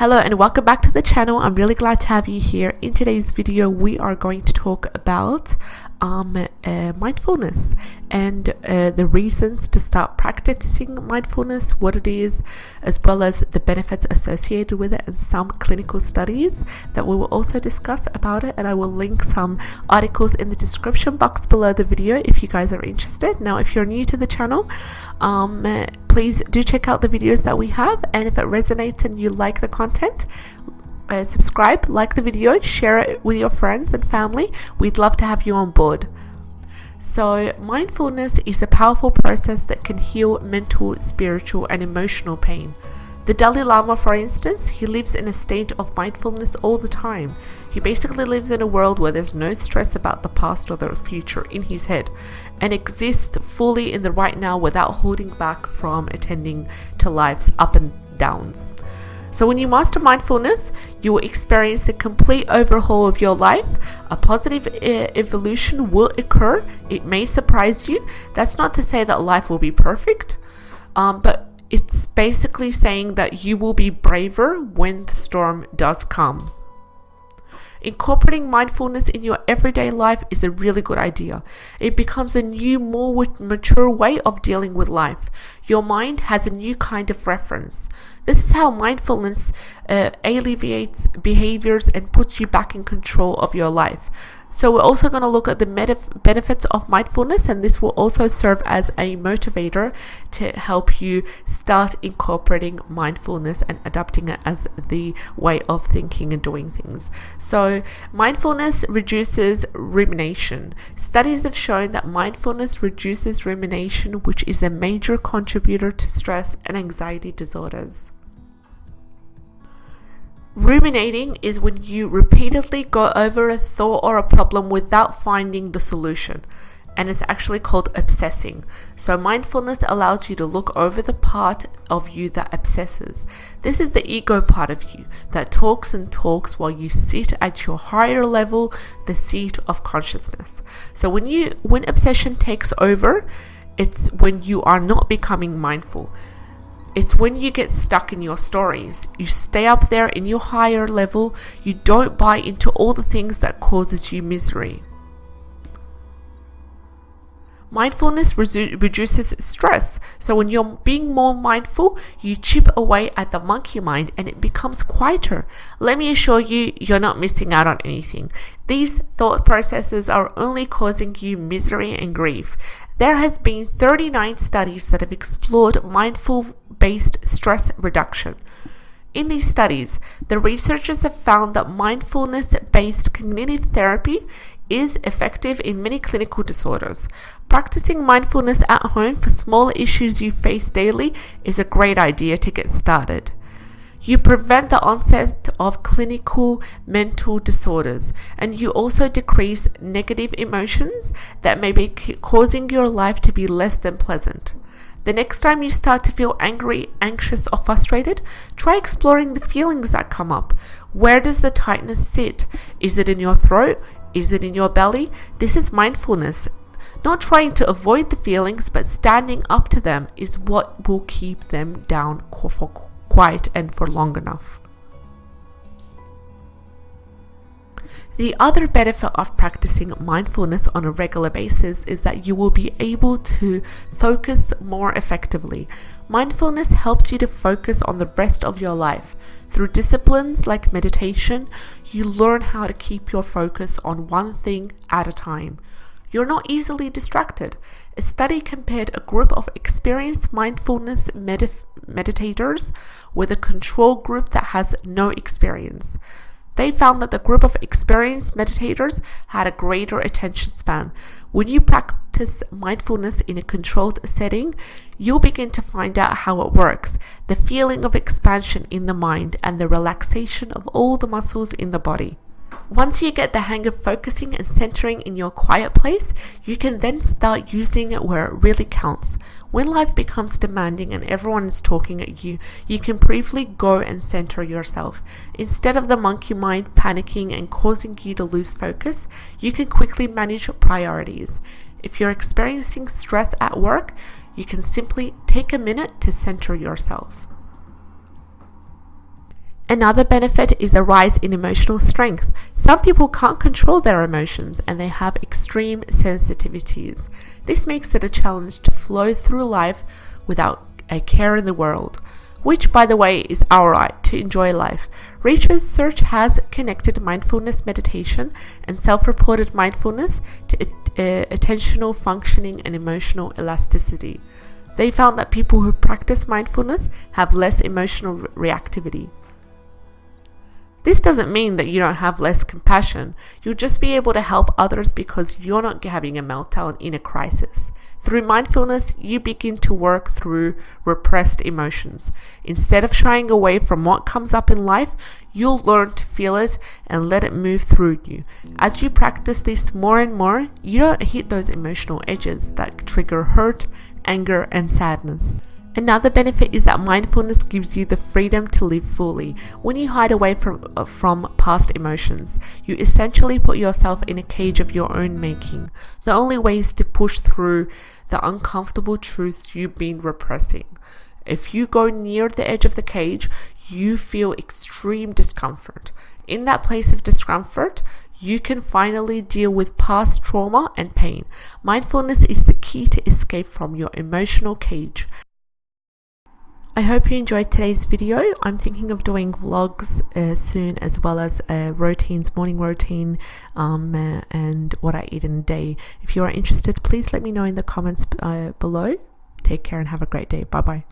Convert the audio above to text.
Hello and welcome back to the channel. I'm really glad to have you here. In today's video, we are going to talk about mindfulness and the reasons to start practicing mindfulness, what it is, as well as the benefits associated with it and some clinical studies that we will also discuss about it. And I will link some articles in the description box below the video if you guys are interested. Now, if you're new to the channel, please do check out the videos that we have, and if it resonates and you like the content, subscribe, like the video, share it with your friends and family. We'd love to have you on board. So mindfulness is a powerful process that can heal mental, spiritual and emotional pain. The Dalai Lama, for instance, he lives in a state of mindfulness all the time. He basically lives in a world where there's no stress about the past or the future in his head, and exists fully in the right now without holding back from attending to life's up and downs. So when you master mindfulness, you will experience a complete overhaul of your life. A positive evolution will occur. It may surprise you. That's not to say that life will be perfect, but it's basically saying that you will be braver when the storm does come. Incorporating mindfulness in your everyday life is a really good idea. It becomes a new, more mature way of dealing with life. Your mind has a new kind of reference. This is how mindfulness alleviates behaviors and puts you back in control of your life. So we're also going to look at the benefits of mindfulness, and this will also serve as a motivator to help you start incorporating mindfulness and adapting it as the way of thinking and doing things. So mindfulness reduces rumination. Studies have shown that mindfulness reduces rumination, which is a major contributor to stress and anxiety disorders. Ruminating is when you repeatedly go over a thought or a problem without finding the solution, and it's actually called obsessing. So mindfulness allows you to look over the part of you that obsesses. This is the ego part of you that talks and talks while you sit at your higher level, the seat of consciousness. So when obsession takes over, it's when you are not becoming mindful. It's when you get stuck in your stories. You stay up there in your higher level. You don't buy into all the things that causes you misery. Mindfulness reduces stress. So when you're being more mindful, you chip away at the monkey mind and it becomes quieter. Let me assure you, you're not missing out on anything. These thought processes are only causing you misery and grief. There has been 39 studies that have explored mindful-based stress reduction. In these studies, the researchers have found that mindfulness-based cognitive therapy is effective in many clinical disorders. Practicing mindfulness at home for small issues you face daily is a great idea to get started. You prevent the onset of clinical mental disorders, and you also decrease negative emotions that may be causing your life to be less than pleasant. The next time you start to feel angry, anxious, or frustrated, try exploring the feelings that come up. Where does the tightness sit? Is it in your throat? Is it in your belly? This is mindfulness. Not trying to avoid the feelings, but standing up to them is what will keep them down for quiet and for long enough. The other benefit of practicing mindfulness on a regular basis is that you will be able to focus more effectively. Mindfulness helps you to focus on the rest of your life. Through disciplines like meditation, you learn how to keep your focus on one thing at a time. You're not easily distracted. A study compared a group of experienced mindfulness meditators with a control group that has no experience. They found that the group of experienced meditators had a greater attention span. When you practice mindfulness in a controlled setting, you'll begin to find out how it works, the feeling of expansion in the mind and the relaxation of all the muscles in the body. Once you get the hang of focusing and centering in your quiet place, you can then start using it where it really counts. When life becomes demanding and everyone is talking at you, you can briefly go and center yourself. Instead of the monkey mind panicking and causing you to lose focus, you can quickly manage your priorities. If you're experiencing stress at work, you can simply take a minute to center yourself. Another benefit is a rise in emotional strength. Some people can't control their emotions and they have extreme sensitivities. This makes it a challenge to flow through life without a care in the world, which, by the way, is our right to enjoy life. Research has connected mindfulness meditation and self-reported mindfulness to attentional functioning and emotional elasticity. They found that people who practice mindfulness have less emotional reactivity. This doesn't mean that you don't have less compassion. You'll just be able to help others because you're not having a meltdown in a crisis. Through mindfulness, you begin to work through repressed emotions. Instead of shying away from what comes up in life, you'll learn to feel it and let it move through you. As you practice this more and more, you don't hit those emotional edges that trigger hurt, anger, and sadness. Another benefit is that mindfulness gives you the freedom to live fully. When you hide away from past emotions, you essentially put yourself in a cage of your own making. The only way is to push through the uncomfortable truths you've been repressing. If you go near the edge of the cage, you feel extreme discomfort. In that place of discomfort, you can finally deal with past trauma and pain. Mindfulness is the key to escape from your emotional cage. I hope you enjoyed today's video. I'm thinking of doing vlogs soon, as well as routines, morning routine, and what I eat in a day. If you are interested, please let me know in the comments below. Take care and have a great day. Bye bye.